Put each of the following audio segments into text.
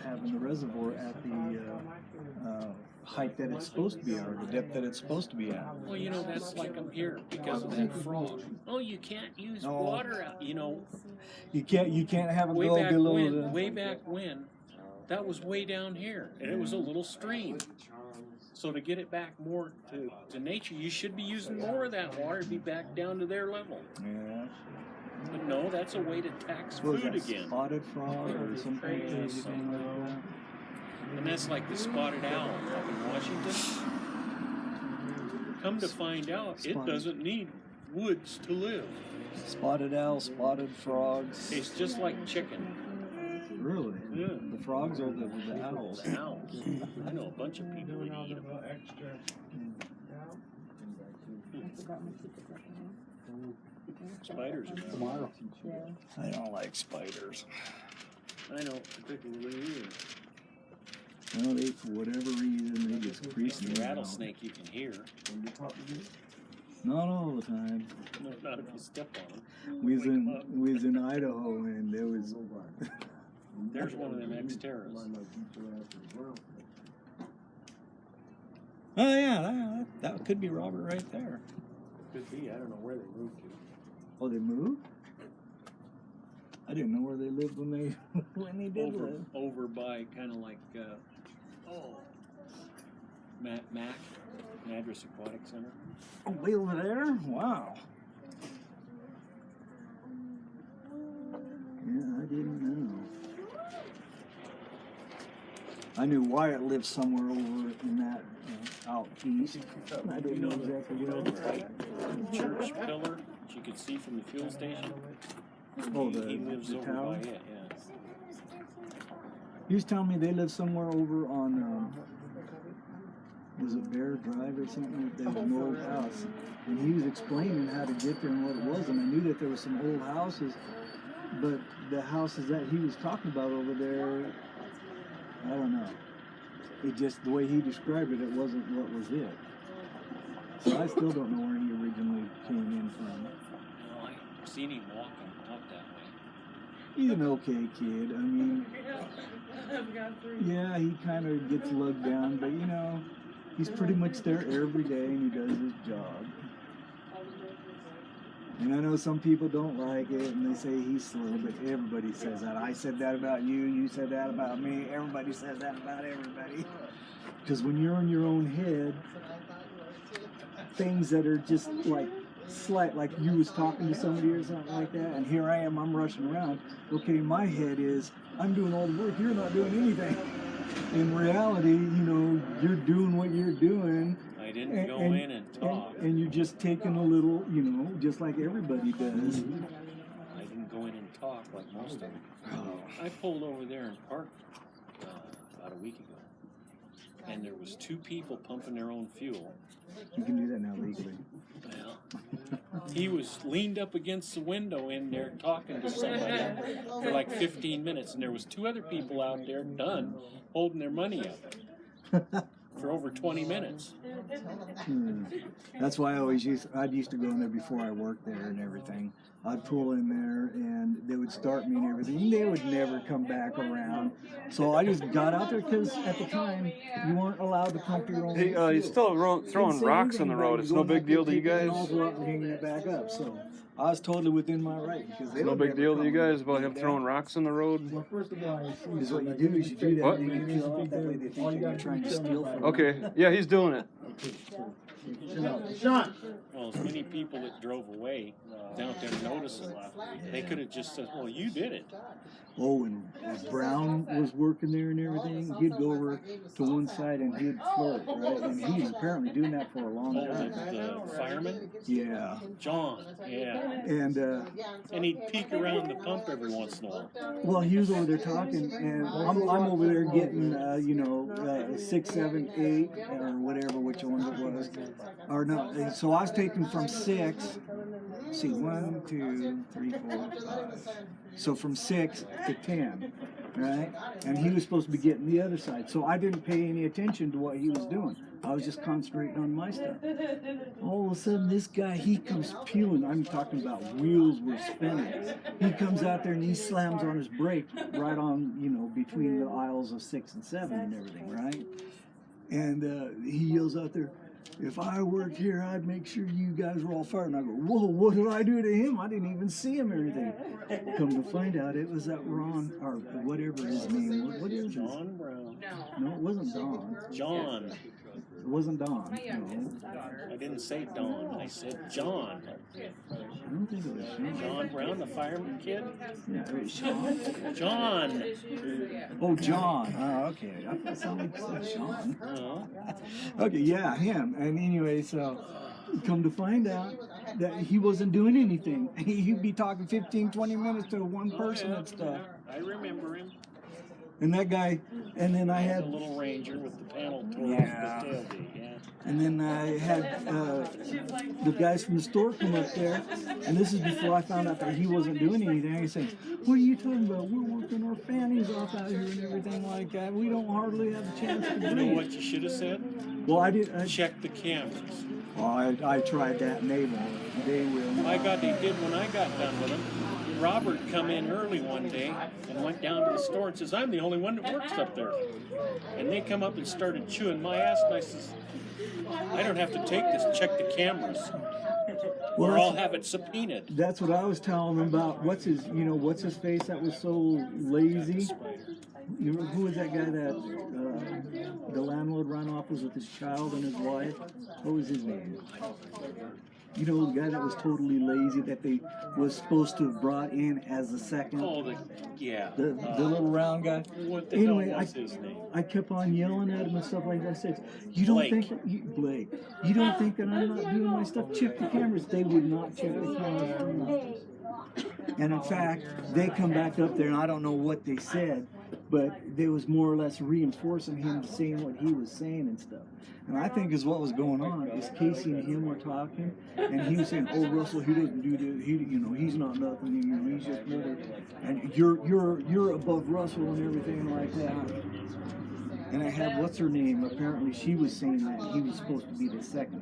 having the reservoir at the height that it's supposed to be at, or the depth that it's supposed to be at. Well, you know, that's like I'm here because of that frog. Oh, you can't use water out, you know. You can't have it Way go back below when, the... way back when, that was way down here, and it was a little stream. So to get it back more to nature, you should be using more of that water to be back down to their level. Yeah. But no, that's a way to tax food again. Spotted frog or something like that. And that's like the spotted owl up in Washington. Come to find out, it doesn't need woods to live. Spotted owl, spotted frogs. It's just like chicken. Really? Yeah. The frogs are the owls. The owls. I know a bunch of people that eat them. Spiders are tomorrow. I don't like spiders. I don't particularly either. Well, they, for whatever reason, they just crease me. The rattlesnake you can hear. Not all the time. No, not if you step on them. We was in Idaho, and there was... There's one of them Xterras. Oh, yeah, that could be Robert right there. Could be. I don't know where they moved to. Oh, they moved? I didn't know where they lived when they did live. Over by kind of like, Madras Aquatic Center. Oh, way over there? Wow. Yeah, I didn't know. I knew Wyatt lived somewhere over in that out east. I didn't know exactly where. Church pillar that you could see from the fuel station. Oh, he lives the over tower? by it, yeah. He was telling me they live somewhere over on, was it Bear Drive or something? There was an old house. And he was explaining how to get there and what it was. And I knew that there were some old houses, but the houses that he was talking about over there, I don't know. It just, the way he described it, it wasn't what was it. So I still don't know where he originally came in from. Well, I've seen him walking up that way. He's an okay kid. I mean, yeah, he kind of gets lugged down, but you know, he's pretty much there every day and he does his job. And I know some people don't like it and they say he's slow, but everybody says that. I said that about you, you said that about me, everybody says that about everybody. Because when you're in your own head, things that are just like slight, like you was talking to somebody or something like that, and here I am, I'm rushing around. Okay, my head is, I'm doing all the work, you're not doing anything. In reality, you know, you're doing what you're doing. I didn't go in and talk. And you're just taking a little, you know, just like everybody does. I didn't go in and talk like most of them. I pulled over there and parked about a week ago. And there was 2 people pumping their own fuel. You can do that now legally. Well, he was leaned up against the window in there talking to somebody for like 15 minutes, and there was 2 other people out there done holding their money up for over 20 minutes. That's why I used to go in there before I worked there and everything. I'd pull in there and they would start me and everything. They would never come back around. So I just got out there because at the time you weren't allowed to pump your own. He's still throwing rocks on the road. It's no big deal to you guys? And hanging it back up. So I was totally within my right. Because they No big deal to you guys about him throwing rocks on the road? Well, first of all, is what you do is you do that. What? And you get off that way they think you're trying to steal from them. Okay, yeah, he's doing it. Sean! Well, as many people that drove away down there noticing, they could have just said, well, you did it. Oh, and as Brown was working there and everything, he'd go over to one side and he'd flirt, right? And he's apparently doing that for a long Oh, time. the fireman? Yeah. John, yeah. And, And he'd peek around the pump every once in a while. well, he was over there talking, and I'm over there getting, 6, 7, 8, or whatever, which one it was. Or no, so I was taking from 6, see, 1, 2, 3, 4, 5. So from 6 to 10. right? And he was supposed to be getting the other side. So I didn't pay any attention to what he was doing. I was just concentrating on my stuff. All of a sudden, this guy, he comes peeling. I'm talking about wheels were spinning. He comes out there and he slams on his brake right on, you know, between the aisles of 6 and 7 and everything, right? And he yells out there, "If I worked here, I'd make sure you guys were all fired." And I go, "Whoa, what did I do to him? I didn't even see him or anything." Come to find out, it was that Ron, or whatever his name was. What is it? John Brown. No, it wasn't Don. John. It wasn't Don. No. I didn't say Don. I said John. I don't think it was Sean. John Brown, the fireman kid. Yeah, it was Sean. John. Oh, John. Oh, okay. I thought it sounded like Sean. No. Okay, yeah, him. And anyway, so come to find out that he wasn't doing anything. He'd be talking 15, 20 minutes to one person and stuff. I remember him. And that guy, and then I The had, little Ranger with the panel tore Yeah. off the tailgate. Yeah. and then I had the guys from the store come up there, and this is before I found out that he wasn't doing anything. He said, "What are you talking about? We're working our fannies off out here and everything like that. We don't hardly have a chance to You know breathe." what you should have said? Well, I did. Check the cameras. I tried that, and they won't. They will. My God, they did when I got done with them. Robert come in early one day and went down to the store and says, "I'm the only one that works up there." And they come up and started chewing my ass, and I says, "I don't have to take this. Check the cameras. Well, Or I'll that's- have it subpoenaed." That's what I was telling them about. What's his face that was so lazy? You know, who was that guy that the landlord ran off with his child and his wife? What was his name? You know, the guy that was totally lazy that they was supposed to have brought in as a second. Oh, yeah. The little round guy. What the Anyway, hell was his name? I kept on yelling at him and stuff like that. I said, "You don't Blake. think that Blake? You don't think that I'm not doing my stuff? Check the cameras." They would not check the cameras for nothing. And in fact, they come back up there, and I don't know what they said, but they was more or less reinforcing him saying what he was saying and stuff. And I think is what was going on is Casey and him were talking, and he was saying, "Oh, Russell, he doesn't do this. He's not nothing. He's just another. And you're above Russell and everything like that." And I had what's her name? Apparently, she was saying that he was supposed to be the second,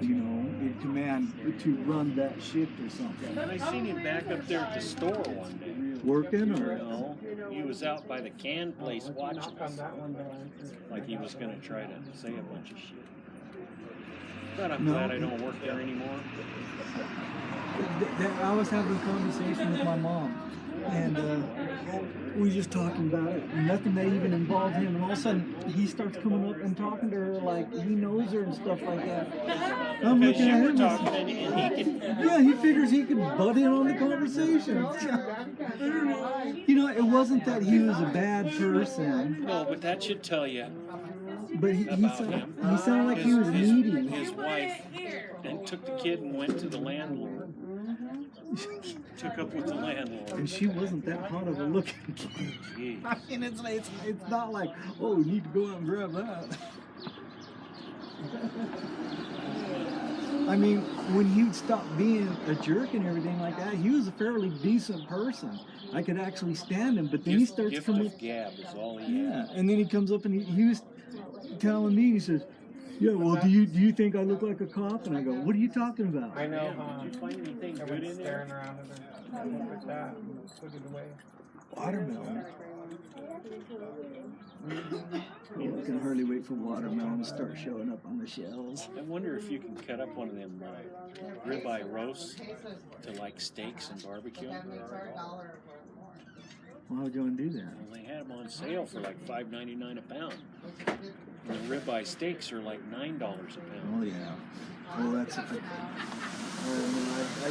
in command to run that shift or something. And I seen him back up there at the store one day. Working or? No, he was out by the can place watching us. Like he was going to try to say a bunch of shit. But I'm No. glad I don't work there anymore. I was having a conversation with my mom, and we were just talking about it. Nothing that even involved him, and all of a sudden he starts coming up and talking to her like he knows her and stuff like that. I'm Because looking you at were him. talking and he could. Yeah, he figures he can butt in on the conversation. It wasn't that he was a bad person, No, but that should tell you but he about sounded, him. he sounded like he was needy. His wife and took the kid and went to the landlord. Took up with the landlord. And she wasn't that hot of a looking kid. Jeez. I mean, it's not like, "Oh, we need to go out and grab that." I mean, when he stopped being a jerk and everything like that, he was a fairly decent person. I could actually stand him, but then he starts Gift coming. of gab is all he had. Yeah, and then he comes up and he was telling me, he says, "Yeah, well, do you think I look like a cop?" And I go, "What are you talking about?" I know. Did you find anything I good went in there? staring around at her. I looked at that and put it away. Watermelon. Oh, I can hardly wait for watermelon to start showing up on the shelves. I wonder if you can cut up one of them ribeye roasts to like steaks and barbecue. Why would you want to do that? Well, they had them on sale for like $5.99 a pound. And the ribeye steaks are like $9 a pound. Oh yeah. Well, that's. I've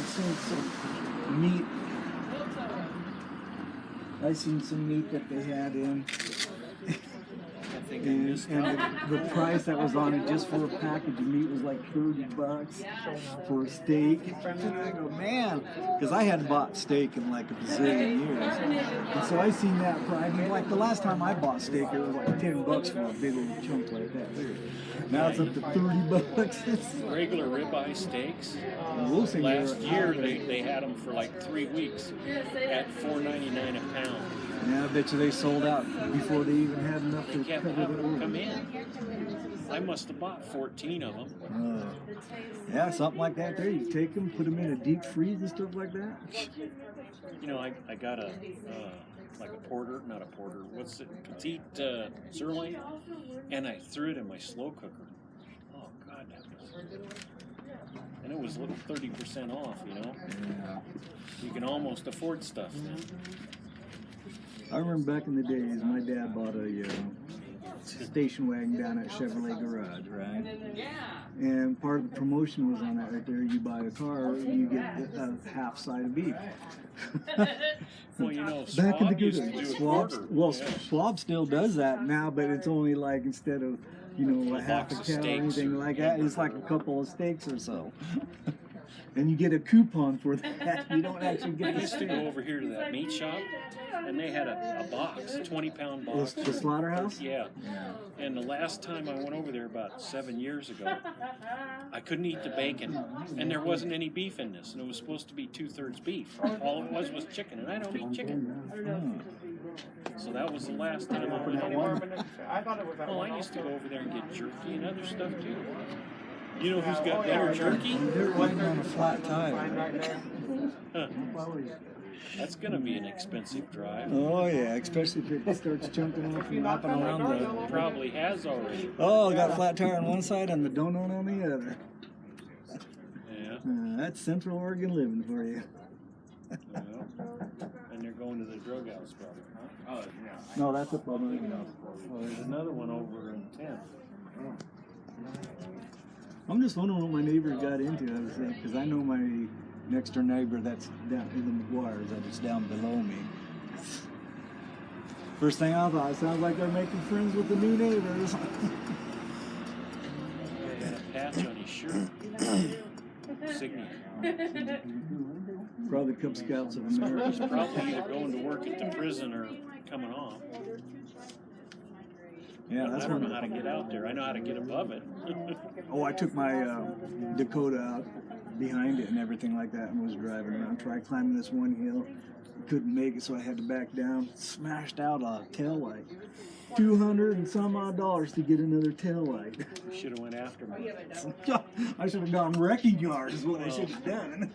seen some meat. I've seen some meat that they had in. I think I And, missed and out. the price that was on it just for a package of meat was like $30 for a steak. And I go, man, because I hadn't bought steak in like a bazillion years. And so I seen that price. I mean, like the last time I bought steak, it was like $10 for a big old chunk like that. Now it's up to $30. Regular ribeye steaks. We'll see Last where- year they had them for like 3 weeks at $4.99 a pound. Yeah, I bet you they sold out before they even had enough They to kept cover having the them come order. in. I must have bought 14 of them. Yeah, something like that there. You take them, put them in a deep freeze and stuff like that. You know, I got a like a porter, not a porter. What's it? Petite sirloin, and I threw it in my slow cooker. Oh God, that was. And it was 30% off. You know, Yeah. you can almost afford stuff now. I remember back in the days, my dad bought a station wagon down at Chevrolet Garage, right? And part of the promotion was on that right there. You buy a car, you get a half side of beef. Well, you know, Back in the Schwab good used to days, do a Schwab, quarter. well, Yeah. Schwab still does that now, but it's only like instead of, you know, a half a box of cow or steaks anything or like that, it's like a couple of steaks or so. And you get a coupon for that. You don't actually I get the used to steak. go over here to that meat shop, and they had a box, a 20-pound box. The slaughterhouse? Yeah. And the last time I went over there about 7 years ago, I couldn't eat the bacon, and there wasn't any beef in this, and it was supposed to be 2/3 beef. All it was chicken, and I don't eat chicken. So that was the last time I went over. I thought it was that Well, one I used to also. go over there and get jerky and other stuff too. You know who's got better jerky? They're waiting on a flat Fine tire. right there. Huh. That's gonna be an expensive drive. Oh yeah, especially if it starts chunking off and wrapping around the. Probably has already. Oh, got a flat tire on one side and the donut on the other. Yeah. That's Central Oregon living for you. Well, and they're going to the drug house probably. Huh? Oh yeah. No, that's a problem. Well, there's another one over in 10. I'm just wondering what my neighbor got into. I was because I know my next door neighbor that's down in the McGuires, that is down below me. First thing I thought, it sounds like they're making friends with the new neighbors. Got a patch on his shirt. Signature. Probably Cub Scouts of He's America. probably either going to work at the prison or coming off. Yeah, that's I don't one. know how to get out there. I know how to get above it. Oh, I took my Dakota out behind it and everything like that and was driving around. Tried climbing this one hill. Couldn't make it, so I had to back down. Smashed out a tail light. $200 and some odd to get another tail light. You should have went after me. I should have gone wrecking yard is what I should have done.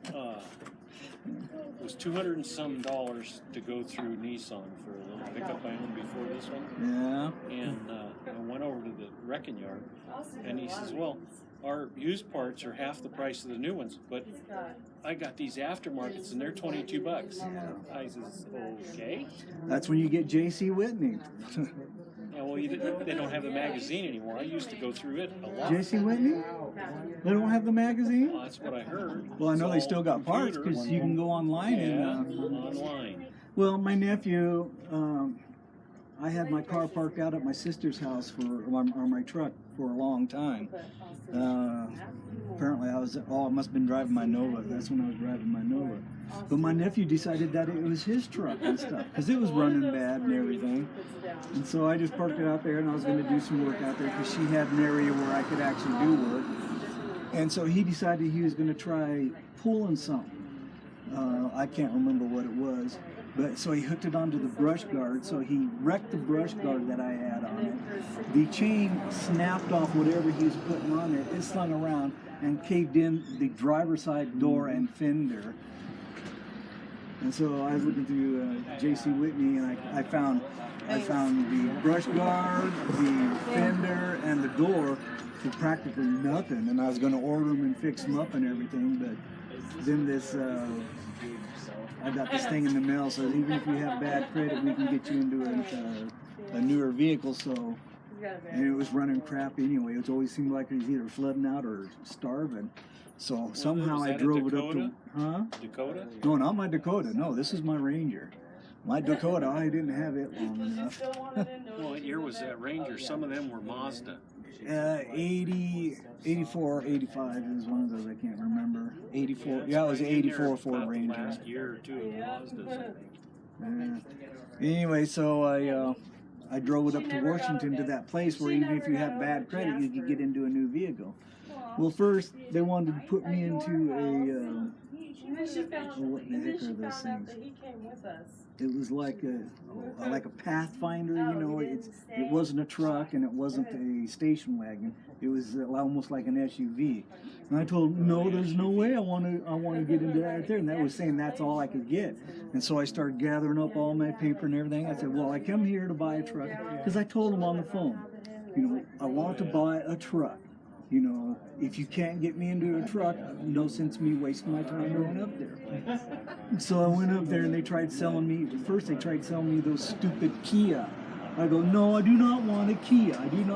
It was $200 and some to go through Nissan for a little pickup I owned before this one. Yeah. And I went over to the wrecking yard, and he says, well, our used parts are half the price of the new ones, but I got these aftermarkets, and they're $22. I says, okay. That's when you get J.C. Whitney. Yeah, well, they don't have the magazine anymore. I used to go through it a lot. J.C. Whitney? They don't have the magazine? Well, that's what I heard. Well, I know they It's still all got parts computers. because you can go online Yeah, and. online. Well, my nephew, I had my car parked out at my sister's house on my truck for a long time. Apparently, I must have been driving my Nova. That's when I was driving my Nova. But my nephew decided that it was his truck and stuff because it was running bad and everything. And so I just parked it out there, and I was going to do some work out there because she had an area where I could actually do work. And so he decided he was going to try pulling something. I can't remember what it was. But so he hooked it onto the brush guard. So he wrecked the brush guard that I had on it. The chain snapped off whatever he was putting on it. It slung around and caved in the driver's side door and fender. And so I was looking through J.C. Whitney, and I found the brush guard, the fender, and the door for practically nothing. And I was going to order them and fix them up and everything, but then this. I got this thing in the mail, so even if you have bad credit, we can get you into a newer vehicle. So, and it was running crap anyway. It always seemed like it was either flooding out or starving. So somehow was I that a drove it up to, Dakota? Dakota? No, not my Dakota. No, this is my Ranger. My Dakota, I didn't have it long enough. Well, what year was that Ranger? Some of them were Mazda. 80, 84, 85 is one of those, I can't remember. 84, yeah, it was an 84 Ford About the Ranger. last year or two of Mazdas, I think. Anyway, so I drove it up to Washington to that place where even if you have bad credit, you could get into a new vehicle. Well, first they wanted to put me into what the heck are those things? He came with us. It was like a Pathfinder, you know. It wasn't a truck and it wasn't a station wagon. It was almost like an SUV. And I told him, no, there's no way I want to get into that right there. And that was saying that's all I could get. And so I started gathering up all my paper and everything. I said, well, I come here to buy a truck because I told him on the phone, you know, I want to buy a truck. You know, if you can't get me into a truck, no sense me wasting my time going up there. So I went up there and they tried selling me, first they tried selling me those stupid Kia. I go, no, I do not want a Kia. I do not